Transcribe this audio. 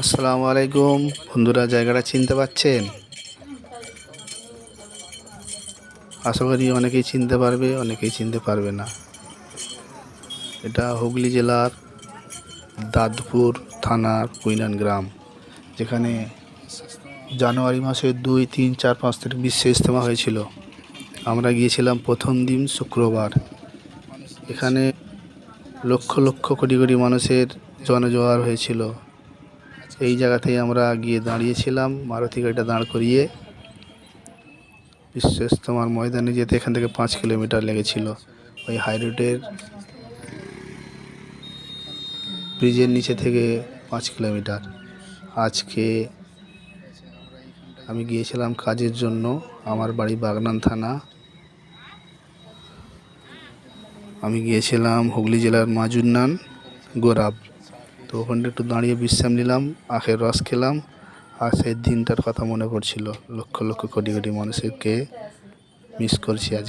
আসসালামু আলাইকুম বন্ধুরা, জায়গাটা চিনতে পারছেন? আশা করি অনেকেই চিনতে পারবে, অনেকেই চিনতে পারবে না। এটা হুগলি জেলার দাঁতপুর থানার কুইনান গ্রাম, যেখানে জানুয়ারি মাসের 2, 3, 4, 5 তারিখ বিশ্ব ইজতেমা হয়েছিল। আমরা গিয়েছিলাম প্রথম দিন শুক্রবার। এখানে লক্ষ লক্ষ কোটি কোটি মানুষের জনজোয়ার হয়েছিল। এই জায়গাতেই আমরা গিয়ে দাঁড়িয়েছিলাম, মারুতি গাড়িটা দাঁড় করিয়ে। বিশ্ব ইজতেমার ময়দানে যেতে এখান থেকে 5 কিলোমিটার লেগেছিল। ওই হাই রোডের ব্রিজের নিচে থেকে 5 কিলোমিটার। আজকে আমি গিয়েছিলাম কাজের জন্য, আমার বাড়ি বাগনান থানা। আমি গিয়েছিলাম হুগলি জেলার মাজুন্নান গোরাব। তো ওখানটা একটু দাঁড়িয়ে বিশ্রাম নিলাম, আখের রস খেলাম, আর সেই দিনটার কথা মনে পড়ছিল। লক্ষ লক্ষ কোটি কোটি মানুষকে মিস করছি আজ।